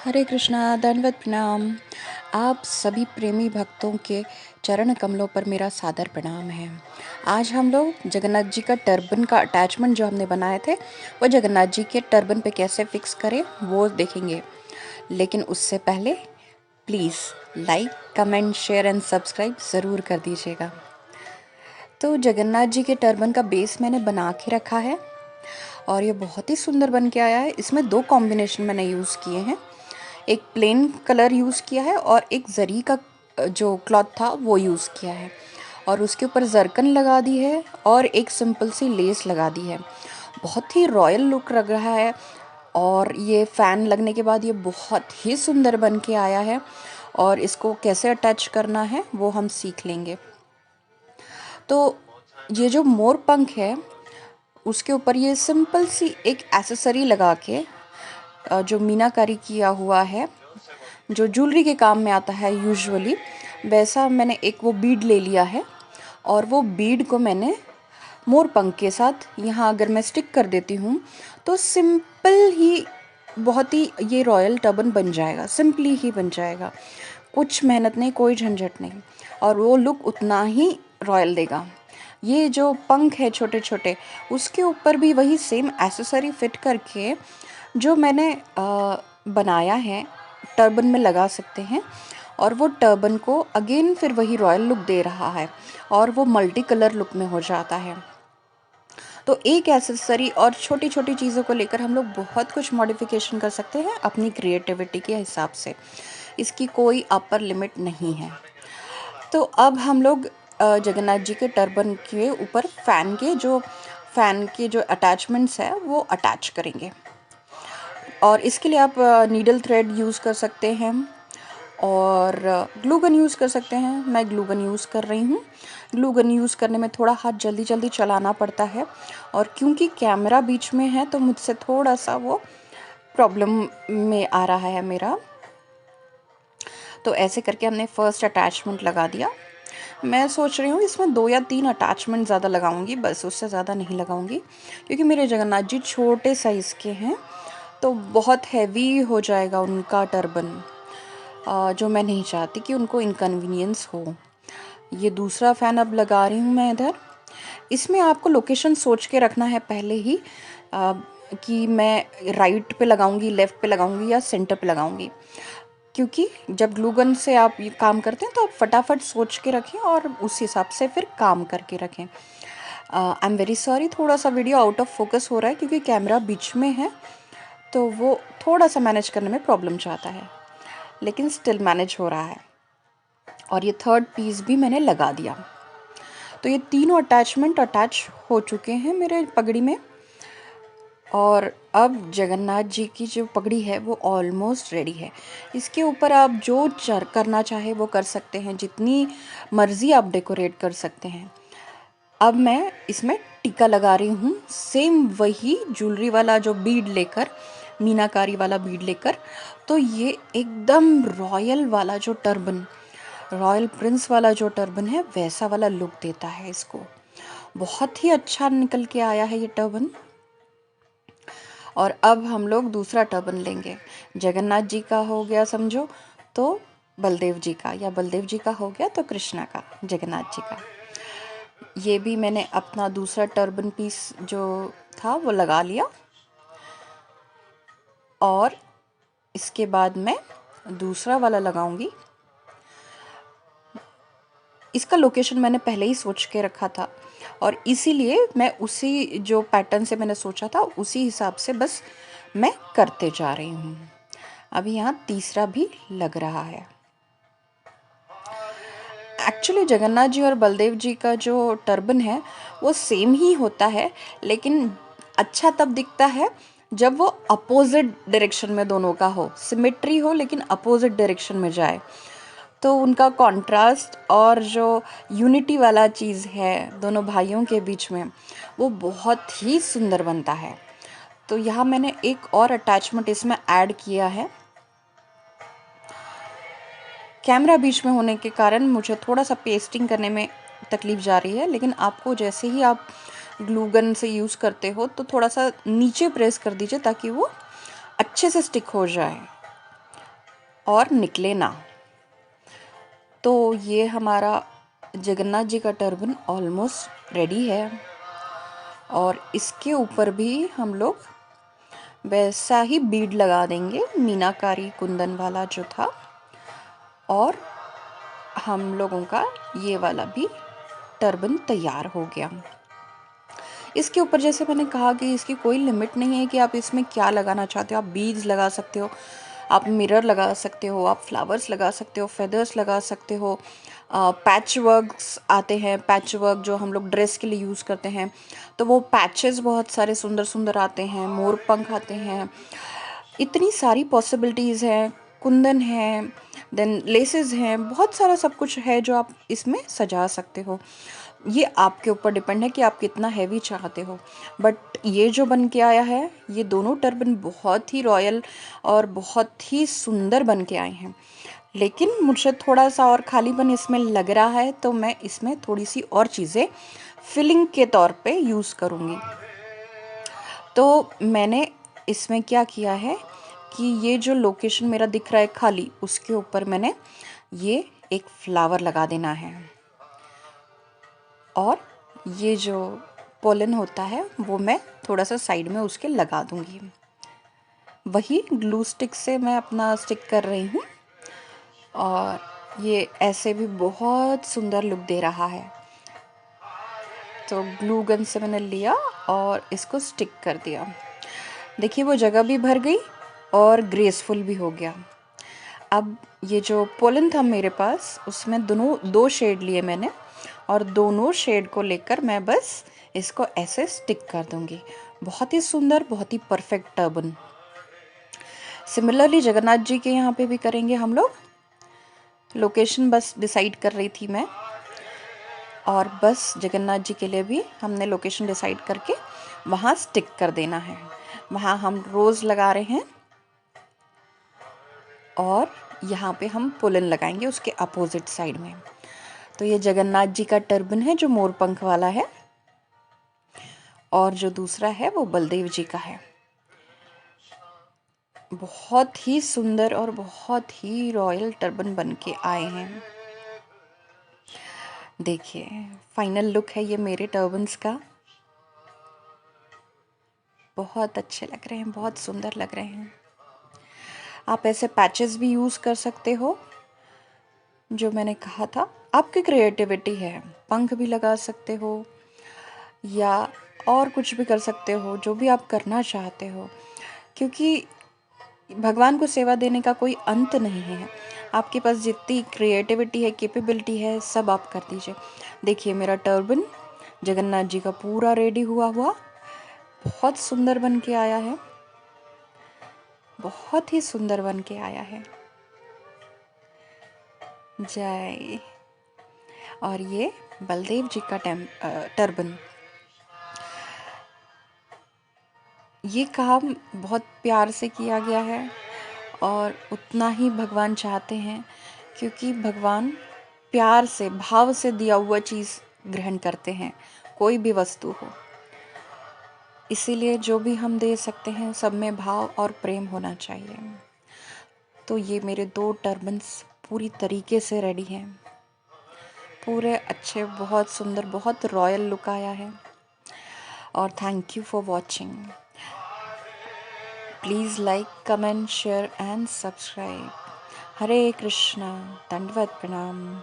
हरे कृष्णा, दंडवत प्रणाम। आप सभी प्रेमी भक्तों के चरण कमलों पर मेरा सादर प्रणाम है। आज हम लोग जगन्नाथ जी का टर्बन का अटैचमेंट जो हमने बनाए थे वो जगन्नाथ जी के टर्बन पे कैसे फिक्स करें वो देखेंगे। लेकिन उससे पहले please like, comment, share and subscribe ज़रूर कर दीजिएगा। तो जगन्नाथ जी के टर्बन का बेस मैंने बना के रखा है और ये बहुत ही सुंदर बन के आया है। इसमें 2 कॉम्बिनेशन मैंने यूज़ किए हैं। एक प्लेन कलर यूज़ किया है और एक ज़री का जो क्लॉथ था वो यूज़ किया है और उसके ऊपर जरकन लगा दी है और एक सिंपल सी लेस लगा दी है। बहुत ही रॉयल लुक लग रहा है और ये फ़ैन लगने के बाद ये बहुत ही सुंदर बन के आया है और इसको कैसे अटैच करना है वो हम सीख लेंगे। तो ये जो मोर पंख है उसके ऊपर ये सिंपल सी एक एक्सेसरी लगा के जो मीनाकारी किया हुआ है, जो ज्वेलरी के काम में आता है यूजुअली, वैसा मैंने एक वो बीड ले लिया है और वो बीड को मैंने मोर पंख के साथ यहाँ अगर मैं स्टिक कर देती हूँ तो सिंपल ही बहुत ही ये रॉयल टर्बन बन जाएगा, सिंपली ही बन जाएगा। कुछ मेहनत नहीं, कोई झंझट नहीं और वो लुक उतना ही रॉयल देगा। ये जो पंख है छोटे छोटे उसके ऊपर भी वही सेम एक्सेसरी फिट करके जो मैंने बनाया है टर्बन में लगा सकते हैं और वो टर्बन को अगेन फिर वही रॉयल लुक दे रहा है और वो मल्टी कलर लुक में हो जाता है। तो एक एक्सेसरी और छोटी छोटी चीज़ों को लेकर हम लोग बहुत कुछ मॉडिफिकेशन कर सकते हैं अपनी क्रिएटिविटी के हिसाब से। इसकी कोई अपर लिमिट नहीं है। तो अब हम लोग जगन्नाथ जी के टर्बन के ऊपर फ़ैन के जो अटैचमेंट्स है वो अटैच करेंगे और इसके लिए आप नीडल थ्रेड यूज़ कर सकते हैं और ग्लू गन यूज़ कर सकते हैं। मैं ग्लू गन यूज़ कर रही हूँ। ग्लू गन यूज़ करने में थोड़ा हाथ जल्दी जल्दी चलाना पड़ता है और क्योंकि कैमरा बीच में है तो मुझसे थोड़ा सा वो प्रॉब्लम में आ रहा है मेरा। तो ऐसे करके हमने फर्स्ट अटैचमेंट लगा दिया। मैं सोच रही हूँ इसमें 2 या 3 अटैचमेंट ज़्यादा लगाऊंगी, बस उससे ज़्यादा नहीं लगाऊंगी क्योंकि मेरे जगन्नाथ जी छोटे साइज़ के हैं तो बहुत हैवी हो जाएगा उनका टर्बन, जो मैं नहीं चाहती कि उनको इनकन्वीनियंस हो। ये दूसरा फ़ैन अब लगा रही हूँ मैं इधर। इसमें आपको लोकेशन सोच के रखना है पहले ही कि मैं राइट पे लगाऊंगी, लेफ़्ट पे लगाऊंगी या सेंटर पे लगाऊंगी, क्योंकि जब ग्लू गन से आप ये काम करते हैं तो आप फटाफट सोच के रखें और उस हिसाब से फिर काम करके रखें। आई एम वेरी सॉरी, थोड़ा सा वीडियो आउट ऑफ फोकस हो रहा है क्योंकि कैमरा बीच में है तो वो थोड़ा सा मैनेज करने में प्रॉब्लम चाहता है, लेकिन स्टिल मैनेज हो रहा है। और ये थर्ड पीस भी मैंने लगा दिया। तो ये तीनों अटैचमेंट अटैच हो चुके हैं मेरे पगड़ी में और अब जगन्नाथ जी की जो पगड़ी है वो ऑलमोस्ट रेडी है। इसके ऊपर आप जो करना चाहे वो कर सकते हैं, जितनी मर्ज़ी आप डेकोरेट कर सकते हैं। अब मैं इसमें टीका लगा रही हूँ, सेम वही ज्वेलरी वाला जो बीड लेकर, मीनाकारी वाला बीड लेकर। तो ये एकदम रॉयल वाला जो टर्बन, रॉयल प्रिंस वाला जो टर्बन है वैसा वाला लुक देता है इसको। बहुत ही अच्छा निकल के आया है ये टर्बन। और अब हम लोग दूसरा टर्बन लेंगे। जगन्नाथ जी का हो गया समझो तो बलदेव जी का, या बलदेव जी का हो गया तो कृष्णा का, जगन्नाथ जी का। ये भी मैंने अपना दूसरा टर्बन पीस जो था वो लगा लिया और इसके बाद मैं दूसरा वाला लगाऊंगी। इसका लोकेशन मैंने पहले ही सोच के रखा था और इसीलिए मैं उसी जो पैटर्न से मैंने सोचा था उसी हिसाब से बस मैं करते जा रही हूँ। अभी यहाँ तीसरा भी लग रहा है। एक्चुअली जगन्नाथ जी और बलदेव जी का जो टर्बन है वो सेम ही होता है, लेकिन अच्छा तब दिखता है जब वो अपोजिट डायरेक्शन में दोनों का हो, सिमेट्री हो लेकिन अपोजिट डायरेक्शन में जाए। तो उनका कंट्रास्ट और जो यूनिटी वाला चीज़ है दोनों भाइयों के बीच में वो बहुत ही सुंदर बनता है। तो यहाँ मैंने एक और अटैचमेंट इसमें ऐड किया है। कैमरा बीच में होने के कारण मुझे थोड़ा सा पेस्टिंग करने में तकलीफ़ जा रही है, लेकिन आपको जैसे ही आप ग्लू गन से यूज़ करते हो तो थोड़ा सा नीचे प्रेस कर दीजिए ताकि वो अच्छे से स्टिक हो जाए। और निकले ना। तो ये हमारा जगन्नाथ जी का टर्बन ऑलमोस्ट रेडी है और इसके ऊपर भी हम लोग वैसा ही बीड लगा देंगे, मीनाकारी कुंदन वाला जो था, और हम लोगों का ये वाला भी टर्बन तैयार हो गया। इसके ऊपर जैसे मैंने कहा कि इसकी कोई लिमिट नहीं है कि आप इसमें क्या लगाना चाहते हो। आप बीड्स लगा सकते हो, आप मिरर लगा सकते हो, आप फ्लावर्स लगा सकते हो, फेदर्स लगा सकते हो, पैच वर्क्स आते हैं, पैच वर्क जो हम लोग ड्रेस के लिए यूज़ करते हैं, तो वो पैचेस बहुत सारे सुंदर सुंदर आते हैं, मोर पंख आते हैं, इतनी सारी पॉसिबिलिटीज़ हैं, कुंदन है, देन लेसेस हैं, बहुत सारा सब कुछ है जो आप इसमें सजा सकते हो। ये आपके ऊपर डिपेंड है कि आप कितना हैवी चाहते हो। बट ये जो बन के आया है, ये दोनों टर्बन बहुत ही रॉयल और बहुत ही सुंदर बन के आए हैं। लेकिन मुझे थोड़ा सा और खालीपन इसमें लग रहा है, तो मैं इसमें थोड़ी सी और चीज़ें फिलिंग के तौर पे यूज़ करूँगी। तो मैंने इसमें क्या किया है कि ये जो लोकेशन मेरा दिख रहा है खाली, उसके ऊपर मैंने ये एक फ्लावर लगा देना है और ये जो पोलन होता है वो मैं थोड़ा सा साइड में उसके लगा दूंगी। वही ग्लू स्टिक से मैं अपना स्टिक कर रही हूँ और ये ऐसे भी बहुत सुंदर लुक दे रहा है। तो ग्लू गन से मैंने लिया और इसको स्टिक कर दिया। देखिए वो जगह भी भर गई और ग्रेसफुल भी हो गया। अब ये जो पोलन था मेरे पास, उसमें दो शेड लिए मैंने और दोनों शेड को लेकर मैं बस इसको ऐसे स्टिक कर दूंगी। बहुत ही सुंदर, बहुत ही perfect turban. Similarly Jagannath ji के यहाँ पे भी करेंगे हम लोग। लोकेशन बस डिसाइड कर रही थी मैं, और बस जगन्नाथ जी के लिए भी हमने लोकेशन डिसाइड करके वहाँ स्टिक कर देना है। वहाँ हम रोज़ लगा रहे हैं और यहाँ पे हम पुलन लगाएंगे उसके अपोजिट साइड में। तो ये जगन्नाथ जी का टर्बन है जो मोर पंख वाला है, और जो दूसरा है वो बलदेव जी का है। बहुत ही सुंदर और बहुत ही रॉयल टर्बन बन के आए हैं। देखिए फाइनल लुक है ये मेरे टर्बन्स का। बहुत अच्छे लग रहे हैं, बहुत सुंदर लग रहे हैं। आप ऐसे पैचेस भी यूज़ कर सकते हो, जो मैंने कहा था आपकी क्रिएटिविटी है। पंख भी लगा सकते हो या और कुछ भी कर सकते हो, जो भी आप करना चाहते हो, क्योंकि भगवान को सेवा देने का कोई अंत नहीं है। आपके पास जितनी क्रिएटिविटी है, कैपेबिलिटी है, सब आप कर दीजिए। देखिए मेरा टर्बन जगन्नाथ जी का पूरा रेडी हुआ बहुत सुंदर बन के आया है, बहुत ही सुंदर बन के आया है। जय। और ये बलदेव जी का टर्बन। ये काम बहुत प्यार से किया गया है और उतना ही भगवान चाहते हैं, क्योंकि भगवान प्यार से, भाव से दिया हुआ चीज़ ग्रहण करते हैं, कोई भी वस्तु हो। इसीलिए जो भी हम दे सकते हैं सब में भाव और प्रेम होना चाहिए। तो ये मेरे 2 टर्बन्स पूरी तरीके से रेडी हैं, पूरे अच्छे, बहुत सुंदर, बहुत रॉयल लुक आया है। और thank you for watching. Please like, comment, share and subscribe. Hare Krishna. दंडवत प्रणाम।